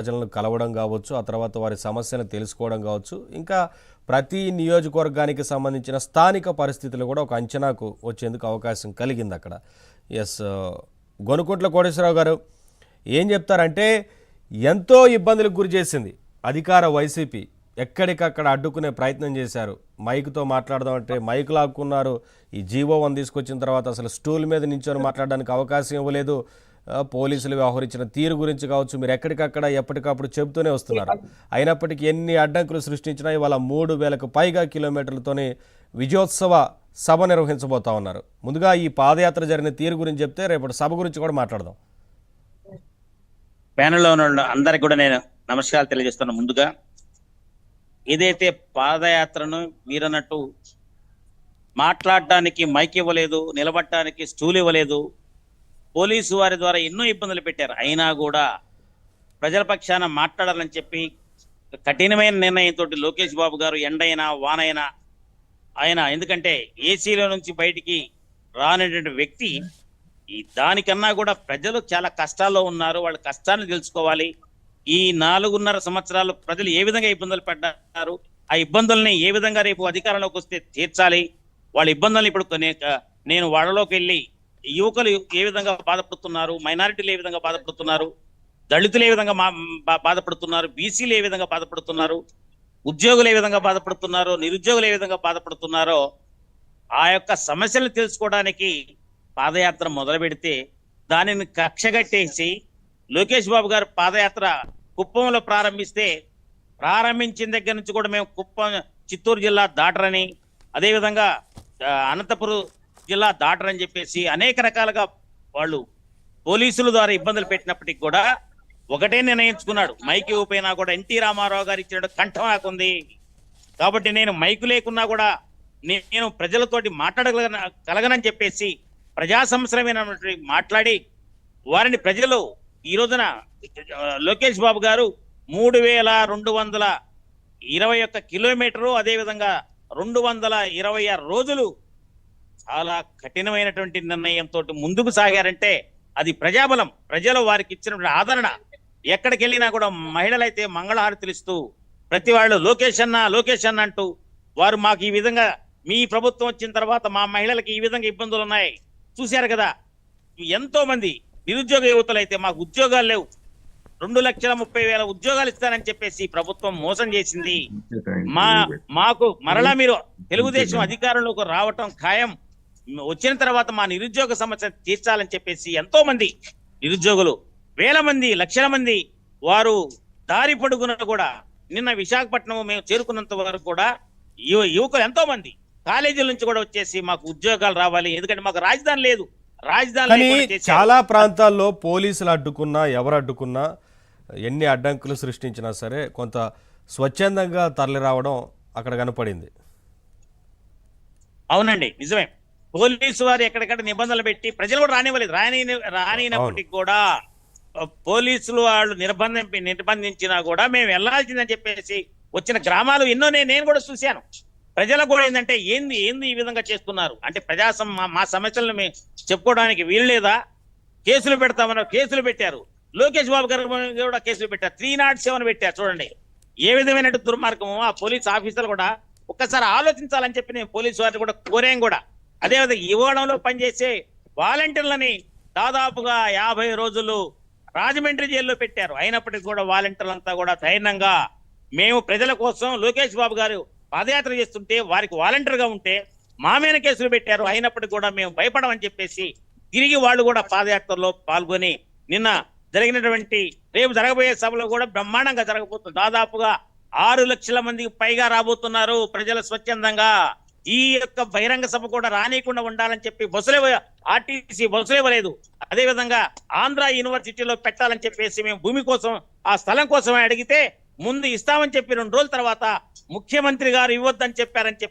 ప్రజలను కలవడం కావచ్చు, ఆ తర్వాత వారి సమస్యలను తెలుసుకోవడం కావచ్చు, ఇంకా ప్రతి నియోజకవర్గానికి సంబంధించిన స్థానిక పరిస్థితులు కూడా ఒక అంచనాకు వచ్చేందుకు అవకాశం కలిగింది అక్కడ. ఎస్. గొనుకుంట్ల కోటేశ్వరరావు గారు ఏం చెప్తారంటే, ఎంతో ఇబ్బందులకు గురి చేసింది అధికార వైసీపీ. ఎక్కడికక్కడ అడ్డుకునే ప్రయత్నం చేశారు. మైక్తో మాట్లాడదామంటే మైక్ లాక్కున్నారు. ఈ జీవో 1 తీసుకొచ్చిన తర్వాత అసలు స్టూల్ మీద నించొని మాట్లాడడానికి అవకాశం ఇవ్వలేదు. పోలీసులు వ్యవహరించిన తీరు గురించి కావచ్చు, మీరు ఎక్కడికక్కడ ఎప్పటికప్పుడు చెబుతూనే వస్తున్నారు. అయినప్పటికీ ఎన్ని అడ్డంకులు సృష్టించినా ఇవాళ 3000కు పైగా కిలోమీటర్లతోనే విజయోత్సవ సభ నిర్వహించబోతా ఉన్నారు. ముందుగా ఈ పాదయాత్ర జరిగిన తీరు గురించి చెప్తే రేపటి సభ గురించి కూడా మాట్లాడదాం. ప్యానెల్లో ఉన్న అందరికి కూడా నేను నమస్కారాలు తెలియజేస్తున్నా. ముందుగా ఏదైతే పాదయాత్రను మీరన్నట్టు మాట్లాడడానికి మైక్ ఇవ్వలేదు, నిలబడటానికి స్టూల్ ఇవ్వలేదు, పోలీసు వారి ద్వారా ఎన్నో ఇబ్బందులు పెట్టారు. అయినా కూడా ప్రజల పక్షాన మాట్లాడాలని చెప్పి కఠినమైన నిర్ణయంతో లోకేష్ బాబు గారు ఎండైనా వానైనా ఆయన, ఎందుకంటే ఏసీలో నుంచి బయటికి రానటువంటి వ్యక్తి, దానికన్నా కూడా ప్రజలు చాలా కష్టాల్లో ఉన్నారు. వాళ్ళ కష్టాన్ని తెలుసుకోవాలి. ఈ 4.5 సంవత్సరాలు ప్రజలు ఏ విధంగా ఇబ్బందులు పడ్డారు, ఆ ఇబ్బందుల్ని ఏ విధంగా రేపు అధికారంలోకి వస్తే తీర్చాలి, వాళ్ళ ఇబ్బందుల్ని ఇప్పుడు నేను వాళ్ళలోకి వెళ్ళి యువకులు ఏ విధంగా బాధపడుతున్నారు, మైనారిటీలు ఏ విధంగా బాధపడుతున్నారు, దళితులు ఏ విధంగా బాధపడుతున్నారు, బీసీలు ఏ విధంగా బాధపడుతున్నారు, ఉద్యోగులు ఏ విధంగా బాధపడుతున్నారో, నిరుద్యోగులు ఏ విధంగా బాధపడుతున్నారో, ఆ యొక్క సమస్యలు తెలుసుకోవడానికి పాదయాత్ర మొదలు పెడితే దానిని కక్షగట్టేసి లోకేష్ బాబు గారు పాదయాత్ర కుప్పంలో ప్రారంభించిన దగ్గర నుంచి కూడా మేము కుప్పం, చిత్తూరు జిల్లా దాటరని, అదేవిధంగా అనంతపురం జిల్లా దాటరని చెప్పేసి అనేక రకాలుగా వాళ్ళు పోలీసుల ద్వారా ఇబ్బందులు పెట్టినప్పటికీ కూడా ఒకటే నిర్ణయించుకున్నాడు. మైక్ ఇవ్వపోయినా కూడా ఎన్టీ రామారావు గారు ఇచ్చిన కంఠం నాకుంది కాబట్టి నేను మైకు లేకున్నా కూడా నేను ప్రజలతోటి మాట్లాడగలగనని చెప్పేసి ప్రజా సమస్యలమైన మాట్లాడి వారిని ప్రజలు ఈ రోజున లోకేష్ బాబు గారు 3221 కిలోమీటరు, అదేవిధంగా 226 రోజులు చాలా కఠినమైనటువంటి నిర్ణయంతో ముందుకు సాగారంటే అది ప్రజాబలం. ప్రజలు వారికి ఇచ్చినటువంటి ఆదరణ. ఎక్కడికి వెళ్ళినా కూడా మహిళలైతే మంగళహారతులు ఇస్తూ ప్రతి వాళ్ళు లోకేష్ అన్న అంటూ వారు మాకు ఈ విధంగా మీ ప్రభుత్వం వచ్చిన తర్వాత మా మహిళలకు ఈ విధంగా ఇబ్బందులు ఉన్నాయి చూశారు కదా. ఎంతో మంది నిరుద్యోగ యువతులు అయితే మాకు ఉద్యోగాలు లేవు, 2,30,000 ఉద్యోగాలు ఇస్తానని చెప్పేసి ప్రభుత్వం మోసం చేసింది. మాకు మరలా మీరు తెలుగుదేశం అధికారంలోకి రావటం ఖాయం, వచ్చిన తర్వాత మా నిరుద్యోగ సమస్య తీర్చాలని చెప్పేసి ఎంతో మంది నిరుద్యోగులు, వేల మంది, లక్షల మంది వారు దారి పొడుగున కూడా నిన్న విశాఖపట్నం మేము చేరుకున్నంత వరకు కూడా యువకులు ఎంతో మంది కాలేజీల నుంచి కూడా వచ్చేసి మాకు ఉద్యోగాలు రావాలి, ఎందుకంటే మాకు రాజధాని లేదు. రాజధాని చాలా ప్రాంతాల్లో పోలీసులు అడ్డుకున్నా, ఎవరు అడ్డుకున్నా, ఎన్ని అడ్డంకులు సృష్టించినా సరే కొంత స్వచ్ఛందంగా తరలి రావడం అక్కడ కనపడింది. అవునండి, నిజమే. పోలీసు వారు ఎక్కడెక్కడ నిబంధనలు పెట్టి ప్రజలు కూడా రానివ్వలేదు. రానినప్పటికీ కూడా పోలీసులు వాళ్ళు నిర్బంధించినా కూడా మేము వెళ్లాల్సిందని చెప్పేసి వచ్చిన గ్రామాలు ఎన్నో నేను కూడా చూశాను. ప్రజలకు కూడా ఏంటంటే ఏంది ఈ విధంగా చేస్తున్నారు అంటే మా సమస్యలను మేము చెప్పుకోవడానికి వీలు లేదా, కేసులు పెడతామని కేసులు పెట్టారు. లోకేష్ బాబు గారు కూడా కేసులు పెట్టారు, 307 పెట్టారు. చూడండి ఏ విధమైన దుర్మార్గము. ఆ పోలీస్ ఆఫీసర్లు కూడా ఒక్కసారి ఆలోచించాలని చెప్పి నేను పోలీసు వారిని కూడా కోరాం కూడా. అదేవిధంగా ఇవ్వడంలో పనిచేసే వాలంటీర్లని దాదాపుగా 50 రోజులు రాజమండ్రి జైల్లో పెట్టారు. అయినప్పటికీ కూడా వాలంటీర్లంతా కూడా ధైర్యంగా మేము ప్రజల కోసం లోకేష్ బాబు గారు పాదయాత్ర చేస్తుంటే వారికి వాలంటీర్గా ఉంటే మా మీద కేసులు పెట్టారు. అయినప్పటికీ కూడా మేము భయపడమని చెప్పేసి తిరిగి వాళ్ళు కూడా పాదయాత్రలో పాల్గొని నిన్న జరిగినటువంటి రేపు జరగబోయే సభలో కూడా బ్రహ్మాండంగా జరగబోతుంది. దాదాపుగా 6 లక్షల మందికి పైగా రాబోతున్నారు ప్రజలు స్వచ్ఛందంగా. ఈ యొక్క బహిరంగ సభ కూడా రానియకుండా ఉండాలని చెప్పి ఆర్టీసీ బస్సులు ఇవ్వలేదు. అదేవిధంగా ఆంధ్ర యూనివర్సిటీలో పెట్టాలని చెప్పేసి మేము భూమి కోసం, ఆ స్థలం కోసమే అడిగితే ముందు ఇస్తామని చెప్పి 2 రోజుల తర్వాత ముఖ్యమంత్రి గారు ఇవ్వద్దని చెప్పారని చెప్పి